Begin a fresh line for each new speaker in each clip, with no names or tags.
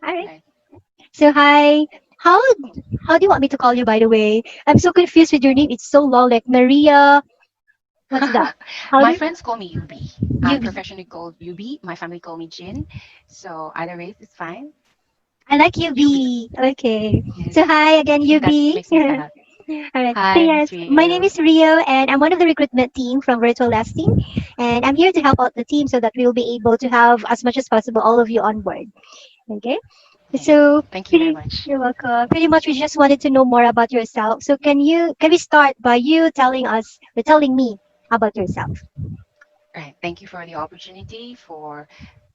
All right.
Right.
So hi. How how do you want me to call you, by the way? I'm so confused with your name. It's so long, like Maria. What's that? How
My
do
friends call me Eubhe.
you
I'm
be?
professionally called Eubhe. My family call me Jin. So either way is fine.
I like you,
Eubhe.
B. Okay.
Yes.
So hi again,
I think
you
that
B.
makes me stand out.
All right. So
Hi,
yes,
Miss
my name
Rio.
is Rio, and I'm one of the recruitment team from Virtualasting, and I'm here to help out the team so that we'll be able to have as much as possible all of you on board. Okay.
Yeah.
So
Thank you very
pretty,
much.
you're welcome. Pretty much, we just wanted to know more about yourself. So can we start by you telling us, or telling me about yourself?
Right. Thank you for the opportunity for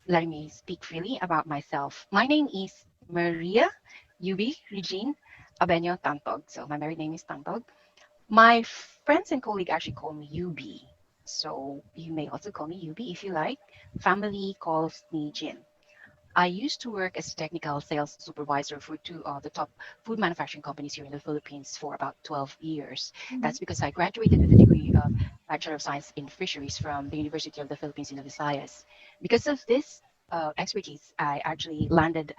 letting me speak freely about myself. My name is Maria Eubhe Regine Abenio-Tantog. So my married name is Tantog. My friends and colleagues actually call me Eubhe. So you may also call me Eubhe if you like. Family calls me Jin. I used to work as a technical sales supervisor for two of the top food manufacturing companies here in the Philippines for about 12 years.
Mhm.
That's because I graduated with a degree of Bachelor of Science in Fisheries from the University of the Philippines in the Visayas. Because of this expertise, I actually landed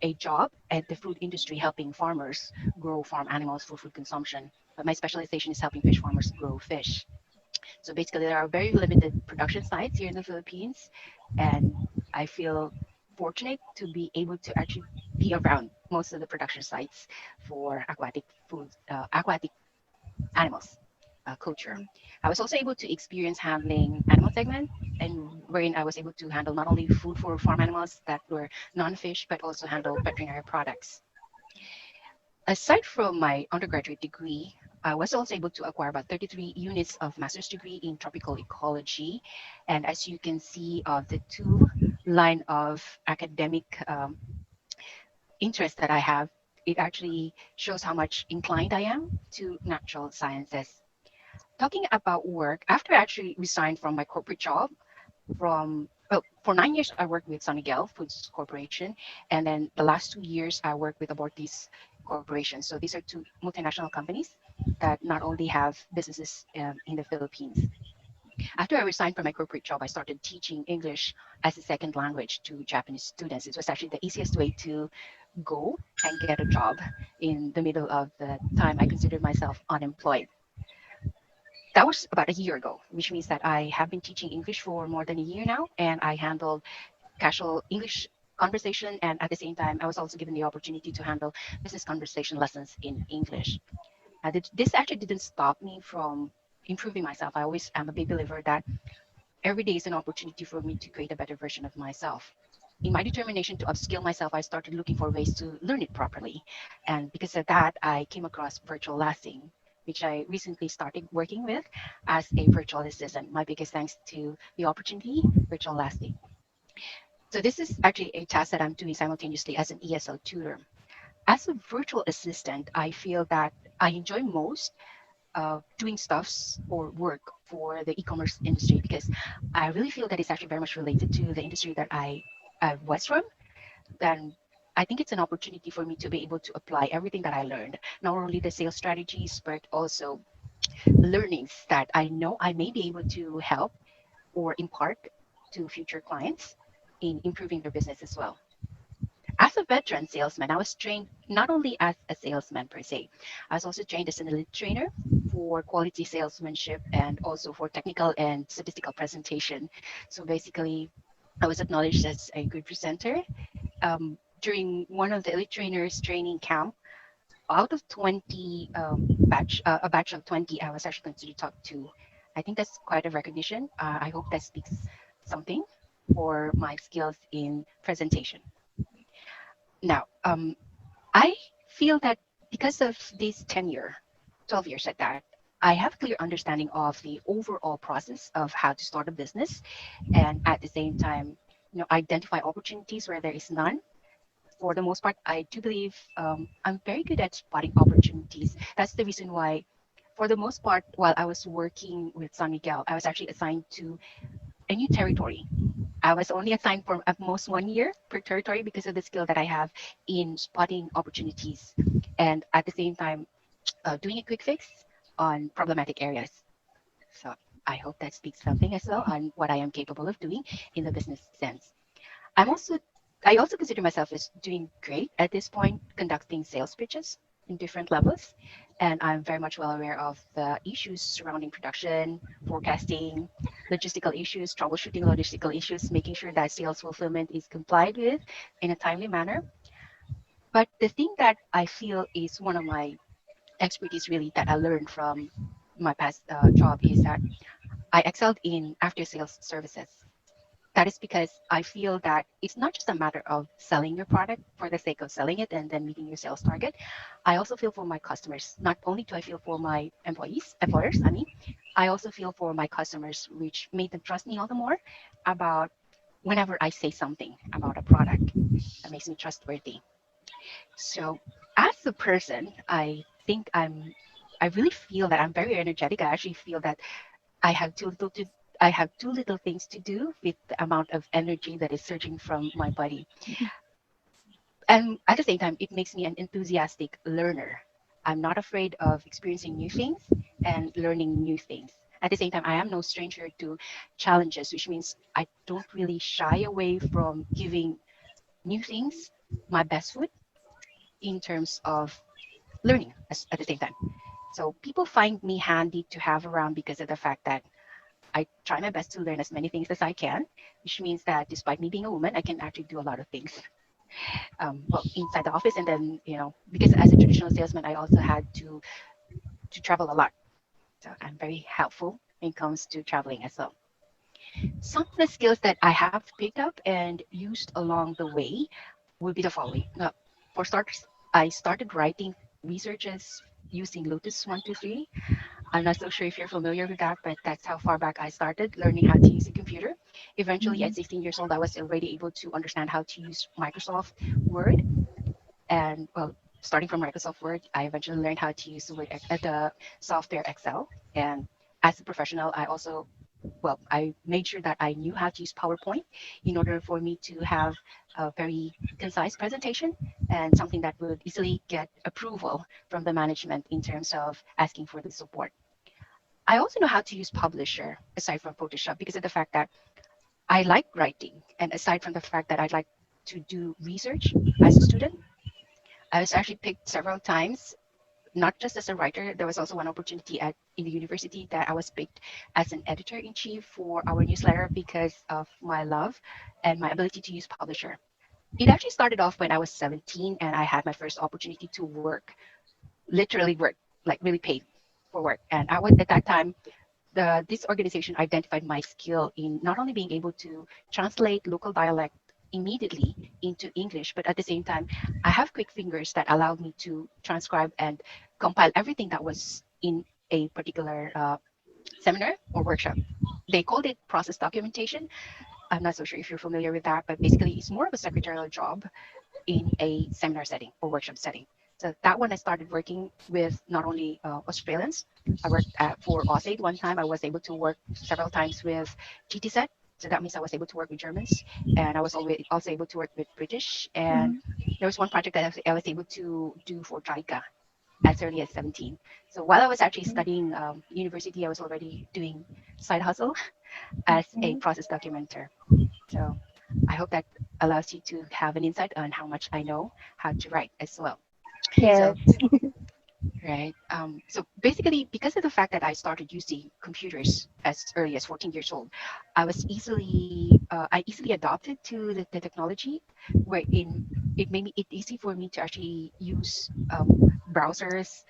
a job at the food industry helping farmers grow farm animals for food consumption. But my specialization is helping fish farmers grow fish. So basically, there are very limited production sites here in the Philippines, and I feel fortunate to be able to actually be around most of the production sites for aquatic food, aquatic animals culture. I was also able to experience handling animal segment, and wherein I was able to handle not only food for farm animals that were non-fish, but also handle veterinary products. Aside from my undergraduate degree, I was also able to acquire about 33 units of master's degree in tropical ecology. And as you can see, the two line of academic interest that I have, it actually shows how much inclined I am to natural sciences. Talking about work, after I actually resigned from my corporate job, for 9 years I worked with San Miguel Foods Corporation, and then the last 2 years I worked with Abortis Corporation. So these are two multinational companies that not only have businesses in the Philippines. After I resigned from my corporate job, I started teaching English as a second language to Japanese students. It was actually the easiest way to go and get a job in the middle of the time I considered myself unemployed. That was about a year ago, which means that I have been teaching English for more than a year now, and I handled casual English conversation. And at the same time, I was also given the opportunity to handle business conversation lessons in English. This actually didn't stop me from improving myself. I always am a big believer that every day is an opportunity for me to create a better version of myself. In my determination to upskill myself, I started looking for ways to learn it properly. And because of that, I came across Virtualasting, which I recently started working with as a virtual assistant. My biggest thanks to the opportunity, Virtualasting. So this is actually a task that I'm doing simultaneously as an ESL tutor. As a virtual assistant, I feel that I enjoy most doing stuffs or work for the e-commerce industry because I really feel that it's actually very much related to the industry that I was from. And I think it's an opportunity for me to be able to apply everything that I learned, not only the sales strategies, but also learnings that I know I may be able to help or impart to future clients in improving their business as well. As a veteran salesman, I was trained not only as a salesman per se, I was also trained as an elite trainer for quality salesmanship and also for technical and statistical presentation. So basically, I was acknowledged as a good presenter. During one of the elite trainers training camp, out of 20 a batch of 20, I was actually considered top two. I think that's quite a recognition. I hope that speaks something for my skills in presentation. Now, I feel that because of this tenure, 12 years at that, I have a clear understanding of the overall process of how to start a business and at the same time, identify opportunities where there is none. For the most part, I do believe I'm very good at spotting opportunities. That's the reason why, for the most part, while I was working with San Miguel, I was actually assigned to a new territory. I was only assigned for at most 1 year per territory because of the skill that I have in spotting opportunities and at the same time doing a quick fix on problematic areas. So I hope that speaks something as well on what I am capable of doing in the business sense. I'm also I also consider myself as doing great at this point, conducting sales pitches in different levels. And I'm very much well aware of the issues surrounding production, forecasting, logistical issues, troubleshooting logistical issues, making sure that sales fulfillment is complied with in a timely manner. But the thing that I feel is one of my expertise really that I learned from my past job is that I excelled in after sales services. That is because I feel that it's not just a matter of selling your product for the sake of selling it and then meeting your sales target. I also feel for my customers. Not only do I feel for my employers, I also feel for my customers, which made them trust me all the more about whenever I say something about a product that makes me trustworthy. So as a person, I think I really feel that I'm very energetic. I actually feel that I have too little to I have too little things to do with the amount of energy that is surging from my body. And at the same time, it makes me an enthusiastic learner. I'm not afraid of experiencing new things and learning new things. At the same time, I am no stranger to challenges, which means I don't really shy away from giving new things my best foot in terms of learning at the same time. So people find me handy to have around because of the fact that I try my best to learn as many things as I can, which means that despite me being a woman, I can actually do a lot of things. Well, inside the office, and then because as a traditional salesman, I also had to travel a lot, so I'm very helpful when it comes to traveling as well. Some of the skills that I have picked up and used along the way would be the following. For starters, I started writing researches using Lotus 123. I'm not so sure if you're familiar with that, but that's how far back I started learning how to use a computer. Eventually, at 16 years old, I was already able to understand how to use Microsoft Word. And well, starting from Microsoft Word, I eventually learned how to use the software Excel. And as a professional, I made sure that I knew how to use PowerPoint in order for me to have a very concise presentation and something that would easily get approval from the management in terms of asking for the support. I also know how to use Publisher aside from Photoshop because of the fact that I like writing. And aside from the fact that I like to do research as a student, I was actually picked several times, not just as a writer. There was also one opportunity in the university that I was picked as an editor in chief for our newsletter because of my love and my ability to use Publisher. It actually started off when I was 17 and I had my first opportunity to work, literally work, like really paid for work. And I was at that time this organization identified my skill in not only being able to translate local dialect immediately into English, but at the same time, I have quick fingers that allowed me to transcribe and compile everything that was in a particular seminar or workshop. They called it process documentation. I'm not so sure if you're familiar with that, but basically, it's more of a secretarial job in a seminar setting or workshop setting. So that one I started working with not only Australians. I worked for AusAid one time. I was able to work several times with GTZ. So that means I was able to work with Germans, and I was always also able to work with British. And
Mhm.
there was one project that I was able to do for JICA as early as 17. So while I was actually studying university, I was already doing side hustle as a
Okay.
process documenter. So I hope that allows you to have an insight on how much I know how to write as well.
Yes.
So, right. So basically, because of the fact that I started using computers as early as 14 years old, I easily adopted to the technology, wherein it made it easy for me to actually use browsers.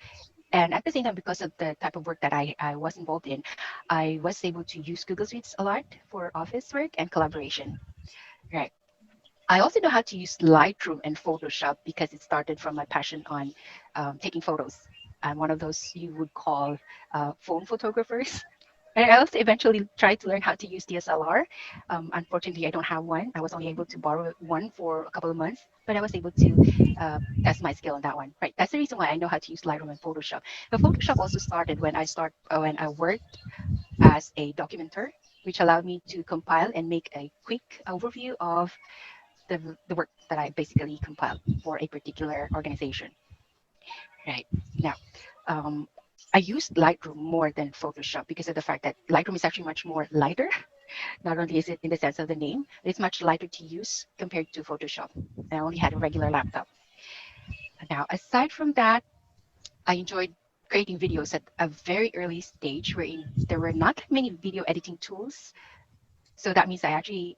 And at the same time, because of the type of work that I was involved in, I was able to use Google Suites a lot for office work and collaboration. Right. I also know how to use Lightroom and Photoshop because it started from my passion on taking photos. I'm one of those you would call phone photographers. And I also eventually tried to learn how to use DSLR. Unfortunately, I don't have one. I was only able to borrow one for a couple of months, but I was able to test my skill on that one. Right, that's the reason why I know how to use Lightroom and Photoshop. But Photoshop also started when I worked as a documenter, which allowed me to compile and make a quick overview of the work that I basically compiled for a particular organization. Right now, um, I used Lightroom more than Photoshop because of the fact that Lightroom is actually much more lighter. Not only is it in the sense of the name, it's much lighter to use compared to Photoshop. I only had a regular laptop. Now, aside from that, I enjoyed creating videos at a very early stage wherein there were not many video editing tools. So that means I actually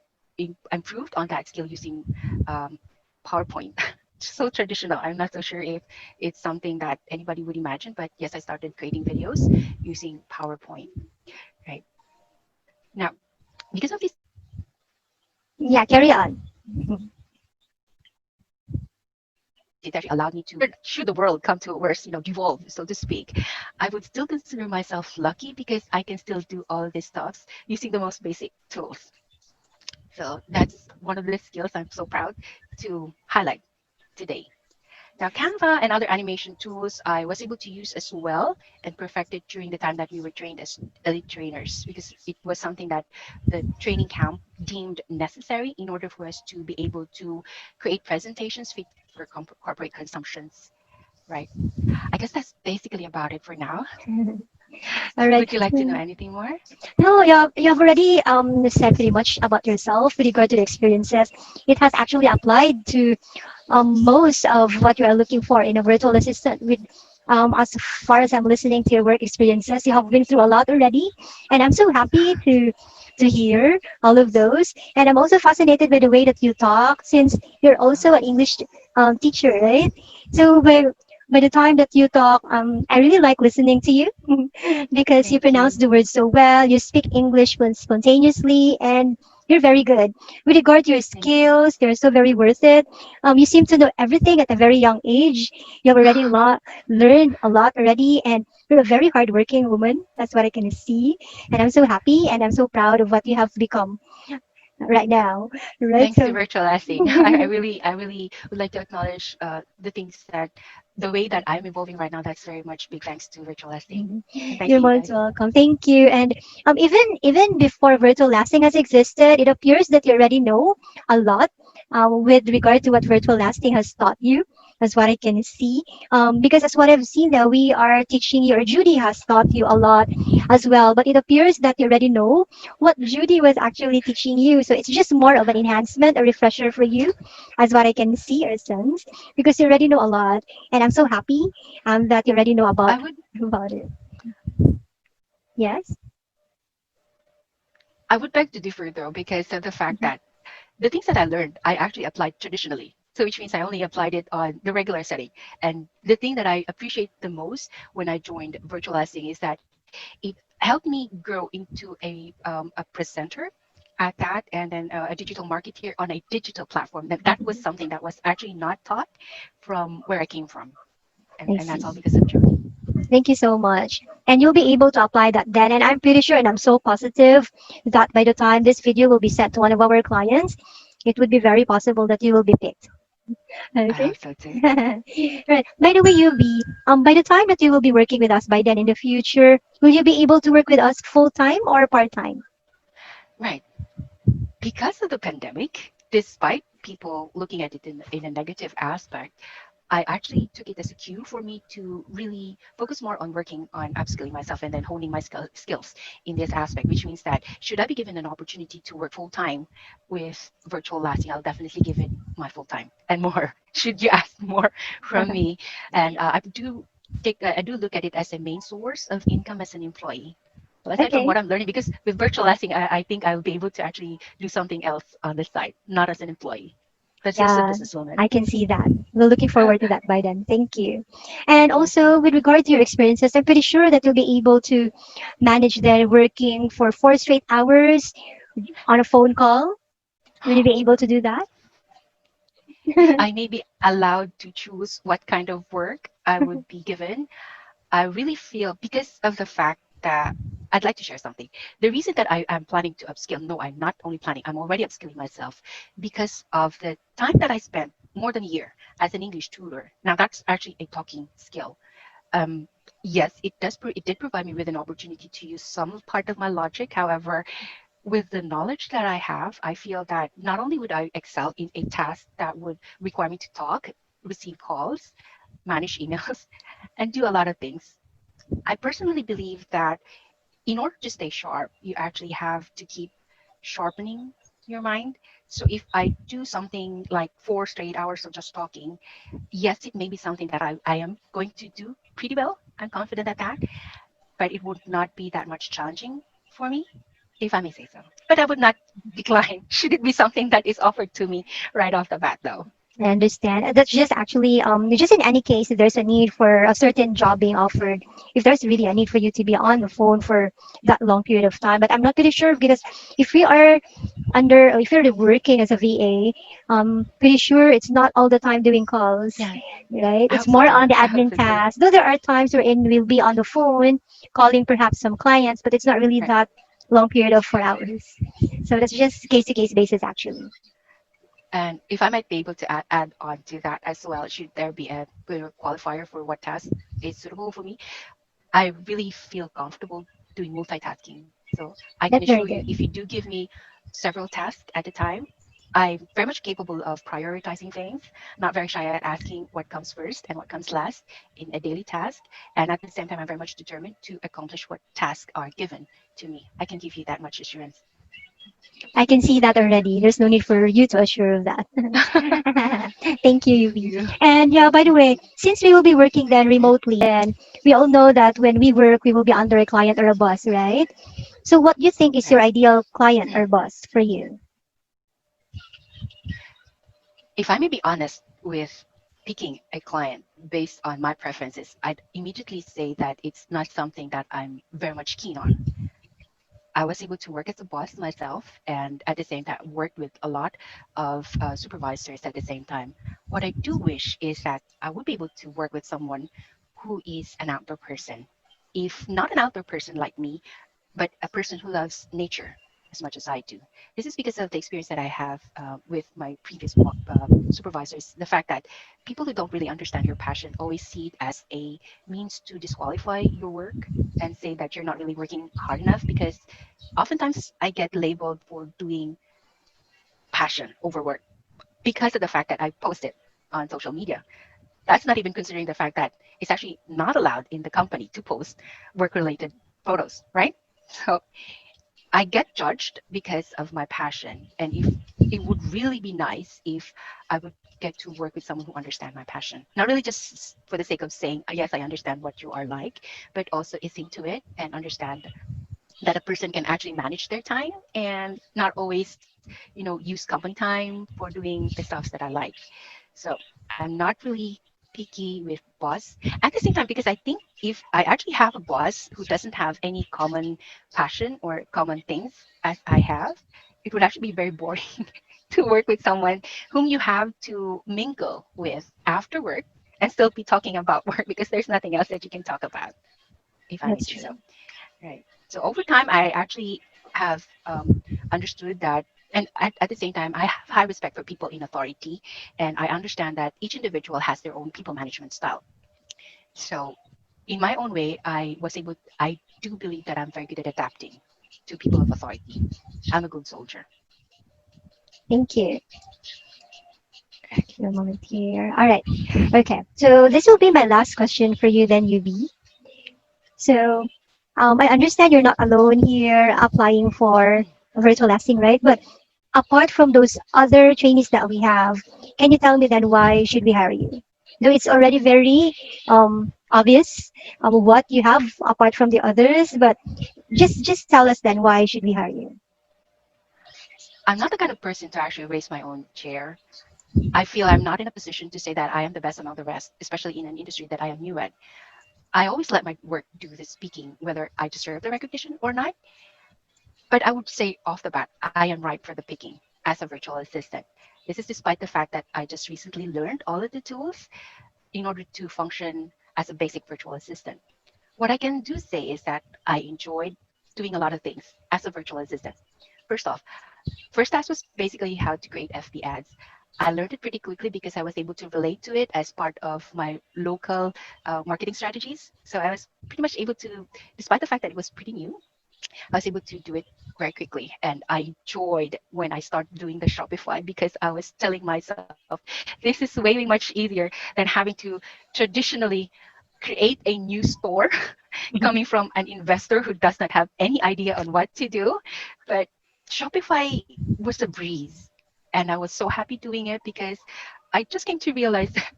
improved on that skill using um, PowerPoint. So traditional. I'm not so sure if it's something that anybody would imagine, but yes, I started creating videos using PowerPoint. Right now, because of this actually allowed me to
Yeah, carry on. Mhm.
should the world come to a worse, devolve, so to speak, I would still consider myself lucky because I can still do all of these stuffs using the most basic tools. So that's one of the skills I'm so proud to highlight today. Now, Canva and other animation tools I was able to use as well and perfected during the time that we were trained as elite trainers because it was something that the training camp deemed necessary in order for us to be able to create presentations fit for corporate consumptions, right? I guess that's basically about it for now.
All right.
Would you like to know anything more?
No, you have already said pretty much about yourself with regard to the experiences. It has actually applied to most of what you are looking for in a virtual assistant. With as far as I'm listening to your work experiences, you have been through a lot already, and I'm so happy to hear all of those. And I'm also fascinated by the way that you talk, since you're also an English teacher, right? So by the time that you talk, I really like listening to you because you
Thank
pronounce
you.
the words so well. You speak English spontaneously, and you're very good. With regard to your
Thank you.
skills, they're so very worth it. You seem to know everything at a very young age. You have already learned a lot already, and you're a very hardworking woman. That's what I can see, and I'm so happy and I'm so proud of what you have become right now. Right?
Thanks to
So.
virtualasting. I really would like to acknowledge the things that the way that I'm evolving right now. That's very much big thanks to virtualasting.
Mhm.
And thank
You're
you, you
most
guys.
welcome. Thank you. And even before virtual lasting has existed, it appears that you already know a lot with regard to what virtual lasting has taught you. That's what I can see. Because as what I've seen that we are teaching you, or Judy has taught you a lot as well. But it appears that you already know what Judy was actually teaching you. So it's just more of an enhancement, a refresher for you, as what I can see or sense, because you already know a lot. And I'm so happy that you already know
I would
about it. Yes.
I would beg to differ though because of the fact
Mhm.
that the things that I learned I actually applied traditionally. So which means I only applied it on the regular setting. And the thing that I appreciate the most when I joined virtualizing is that it helped me grow into a presenter at that and then a digital marketeer on a digital platform. That was
Mhm.
something that was actually not taught from where I came from.
I
And
see.
that's all because of Jody.
Thank you so much. And you'll be able to apply that then. And I'm pretty sure and I'm so positive that by the time this video will be sent to one of our clients, it would be very possible that you will be picked.
I
Okay.
hope so too.
Right. By the way, you'll be by the time that you will be working with us by then in the future, will you be able to work with us full time or part time?
Right. Because of the pandemic, despite people looking at it in a negative aspect, I actually took it as a cue for me to really focus more on working on upskilling myself and then honing my skills in this aspect, which means that should I be given an opportunity to work full time with virtual lasting, I'll definitely give it my full time and more. Should you ask more from me? And I do look at it as a main source of income as an employee. Well, aside from
Okay.
what I'm learning, because with virtual lasting, I think I'll be able to actually do something else on the side, not as an employee. That's just a
Yeah,
businesswoman.
I can see that. We're looking forward to that by then. Thank you. And
Most welcome.
also, with regard to your experiences, I'm pretty sure that you'll be able to manage their working for 4 straight hours on a phone call. Will you be able to do that?
I may be allowed to choose what kind of work I would be given. I really feel because of the fact that I'd like to share something. The reason that I am planning to upskill, no, I'm not only planning, I'm already upskilling myself because of the time that I spent more than a year as an English tutor. Now that's actually a talking skill. Um, yes, it did provide me with an opportunity to use some part of my logic. However, with the knowledge that I have, I feel that not only would I excel in a task that would require me to talk, receive calls, manage emails, and do a lot of things. I personally believe that in order to stay sharp, you actually have to keep sharpening your mind. So if I do something like 4 straight hours of just talking, yes, it may be something that I am going to do pretty well. I'm confident at that, but it would not be that much challenging for me, if I may say so. But I would not decline should it be something that is offered to me right off the bat, though.
I understand. That's just actually just in any case, if there's a need for a certain job being offered, if there's really a need for you to be on the phone for that long period of time. But I'm not pretty sure because if we are if you're working as a VA, pretty sure it's not all the time doing calls,
Yeah,
right? It's more on
absolutely,
the admin
absolutely.
task. Though there are times wherein we'll be on the phone calling perhaps some clients, but it's not really
Right.
that long period of 4 hours. So that's just case to case basis actually.
And if I might be able to add on to that as well, should there be a qualifier for what task is suitable for me, I really feel comfortable doing multitasking. So I can
That's very
assure you,
good.
if you do give me several tasks at a time, I'm very much capable of prioritizing things, not very shy at asking what comes first and what comes last in a daily task. And at the same time, I'm very much determined to accomplish what tasks are given to me. I can give you that much assurance.
I can see that already. There's no need for you to assure of that. Thank you, Yubi.
Yeah.
And yeah, by the way, since we will be working then remotely, and we all know that when we work, we will be under a client or a boss, right? So, what do you think is your
Right.
ideal client or boss for you?
If I may be honest with picking a client based on my preferences, I'd immediately say that it's not something that I'm very much keen on. I was able to work as a boss myself and at the same time worked with a lot of supervisors at the same time. What I do wish is that I would be able to work with someone who is an outdoor person. If not an outdoor person like me, but a person who loves nature as much as I do. This is because of the experience that I have with my previous supervisors. The fact that people who don't really understand your passion always see it as a means to disqualify your work and say that you're not really working hard enough, because oftentimes I get labeled for doing passion over work because of the fact that I post it on social media. That's not even considering the fact that it's actually not allowed in the company to post work related photos, right? So I get judged because of my passion. And if it would really be nice if I would get to work with someone who understands my passion. Not really just for the sake of saying, yes, I understand what you are like, but also is into it and understand that a person can actually manage their time and not always, use company time for doing the stuffs that I like. So I'm not really picky with boss. At the same time, because I think if I actually have a boss who doesn't have any common passion or common things as I have, it would actually be very boring to work with someone whom you have to mingle with after work and still be talking about work because there's nothing else that you can talk about, if I may
That's
say
true.
so. Right. So over time, I actually have understood that, and at the same time, I have high respect for people in authority, and I understand that each individual has their own people management style. So, in my own way, I do believe that I'm very good at adapting to people of authority. I'm a good soldier.
Thank you.
Right.
Give me a moment here. All right. Okay. So this will be my last question for you then, Yubi. So I understand you're not alone here applying for
Mm.
virtualasting, right? But apart from those other trainees that we have, can you tell me then why should we hire you? Though it's already very obvious what you have apart from the others, but just tell us then why should we hire you?
I'm not the kind of person to actually raise my own chair. I feel I'm not in a position to say that I am the best among the rest, especially in an industry that I am new at. I always let my work do the speaking, whether I deserve the recognition or not. But I would say off the bat, I am ripe for the picking as a virtual assistant. This is despite the fact that I just recently learned all of the tools in order to function as a basic virtual assistant. What I can do say is that I enjoyed doing a lot of things as a virtual assistant. First off, first task was basically how to create FB ads. I learned it pretty quickly because I was able to relate to it as part of my local marketing strategies. So I was pretty much able to, despite the fact that it was pretty new, I was able to do it very quickly. And I enjoyed when I started doing the Shopify because I was telling myself, this is way much easier than having to traditionally create a new store coming from an investor who does not have any idea on what to do. But Shopify was a breeze. And I was so happy doing it because I just came to realize that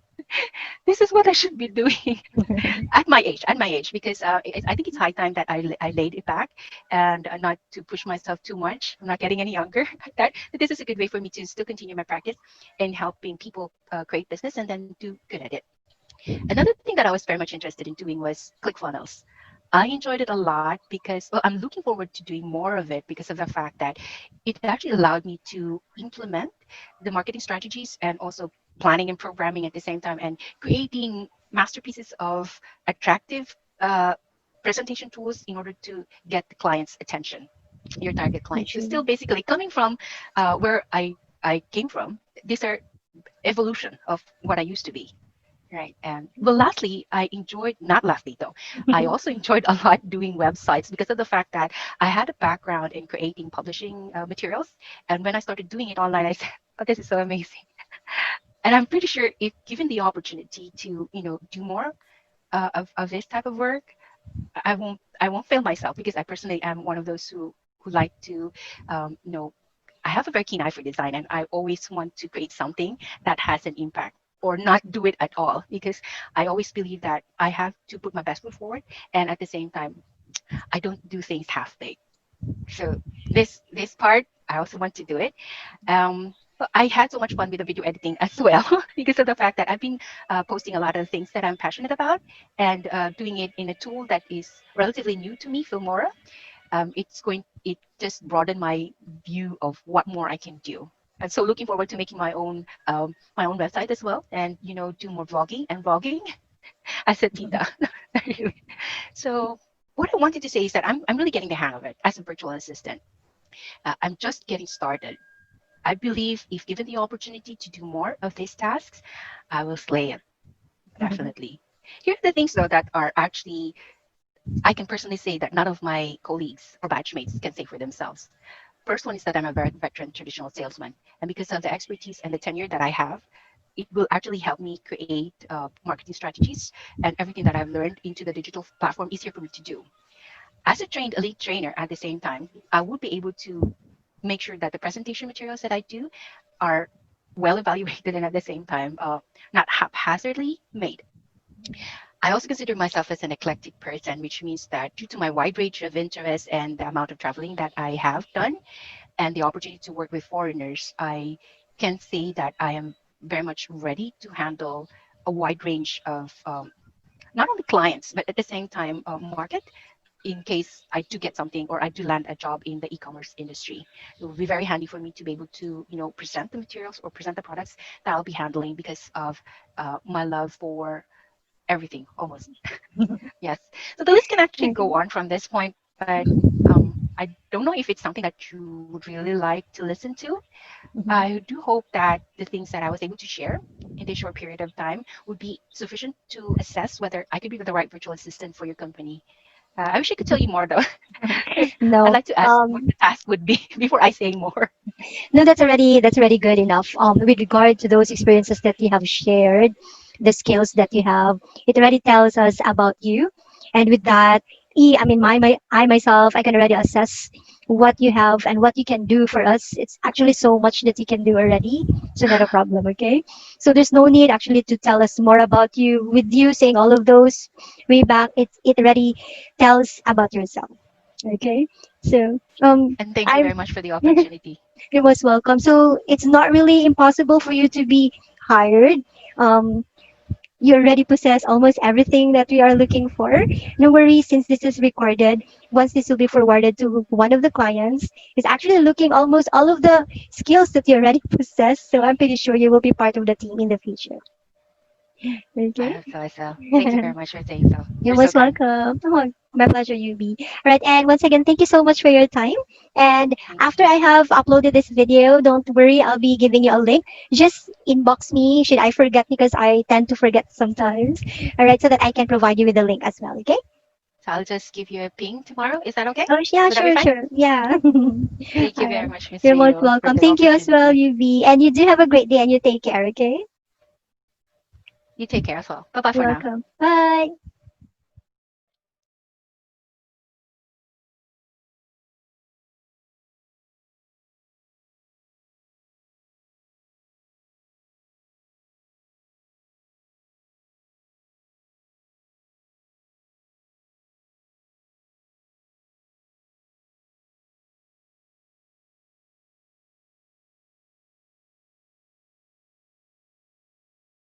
this is what I should be doing at my age, because I think it's high time that I laid it back and not to push myself too much. I'm not getting any younger. That this is a good way for me to still continue my practice in helping people create business and then do good at it. Another thing that I was very much interested in doing was ClickFunnels. I enjoyed it a lot because, well, I'm looking forward to doing more of it because of the fact that it actually allowed me to implement the marketing strategies and also planning and programming at the same time and creating masterpieces of attractive presentation tools in order to get the client's attention, your target client. So still
Actually.
basically coming from where I came from, these are evolution of what I used to be. Right. And well, lastly, I enjoyed, not lastly though, I also enjoyed a lot doing websites because of the fact that I had a background in creating publishing materials. And when I started doing it online, I said, oh, this is so amazing. And I'm pretty sure if given the opportunity to, do more of this type of work, I won't fail myself because I personally am one of those who like to, I have a very keen eye for design, and I always want to create something that has an impact or not do it at all because I always believe that I have to put my best foot forward, and at the same time, I don't do things half baked. So this part, I also want to do it. But I had so much fun with the video editing as well because of the fact that I've been posting a lot of things that I'm passionate about and doing it in a tool that is relatively new to me, Filmora. It just broadened my view of what more I can do. And so looking forward to making my own website as well and do more vlogging and vlogging as a tita. Really. So what I wanted to say is that I'm really getting the hang of it as a virtual assistant. I'm just getting started. I believe if given the opportunity to do more of these tasks, I will slay it, definitely. Here are the things, though, that are actually, I can personally say that none of my colleagues or batchmates can say for themselves. First one is that I'm a very veteran traditional salesman. And because of the expertise and the tenure that I have, it will actually help me create marketing strategies and everything that I've learned into the digital platform easier for me to do. As a trained elite trainer at the same time, I would be able to make sure that the presentation materials that I do are well evaluated and at the same time not haphazardly made. I also consider myself as an eclectic person, which means that due to my wide range of interests and the amount of traveling that I have done and the opportunity to work with foreigners, I can say that I am very much ready to handle a wide range of not only clients, but at the same time, market in case I do get something or I do land a job in the e-commerce industry. It will be very handy for me to be able to, present the materials or present the products that I'll be handling because of my love for everything almost. Yes. So the list can actually
Okay.
go on from this point, but I don't know if it's something that you would really like to listen to. I do hope that the things that I was able to share in this short period of time would be sufficient to assess whether I could be the right virtual assistant for your company. I wish I could tell you more though. I'd
No,
like to ask what the task would be before I say more.
no, that's already good enough. With regard to those experiences that you have shared, the skills that you have, it already tells us about you. And with that, I mean, I myself, I can already assess what you have and what you can do for us. It's actually so much that you can do already. So not a problem, okay? So there's no need actually to tell us more about you. With you saying all of those way back, it already tells about yourself. Okay? So
And thank you
I
very much for the opportunity.
you're most welcome. So it's not really impossible for you to be hired. Um, you already possess almost everything that we are looking for. No worries, since this is recorded. Once this will be forwarded to one of the clients, is actually looking almost all of the skills that you already possess. So I'm pretty sure you will be part of the team in the future.
I
Okay.
hope so as well. Thank you very much for saying so.
You're
You're so
most
kind.
welcome. Oh, my pleasure, Yubi. All right, and once again, thank you so much for your time. And
Thank
after
you.
I have uploaded this video, don't worry, I'll be giving you a link. Just inbox me should I forget because I tend to forget sometimes. All right, so that I can provide you with the link as well. Okay?
So I'll just give you a ping tomorrow. Is that okay?
Oh, yeah,
Would that be
sure,
fine?
sure. Yeah.
Thank you
All
very
right.
much, Miss
You're most
Rio, for
welcome.
the
Thank you as well,
opportunity.
Yubi. And you do have a great day and you take care. Okay?
You take care as well. Bye bye for
You're
now.
welcome. Bye.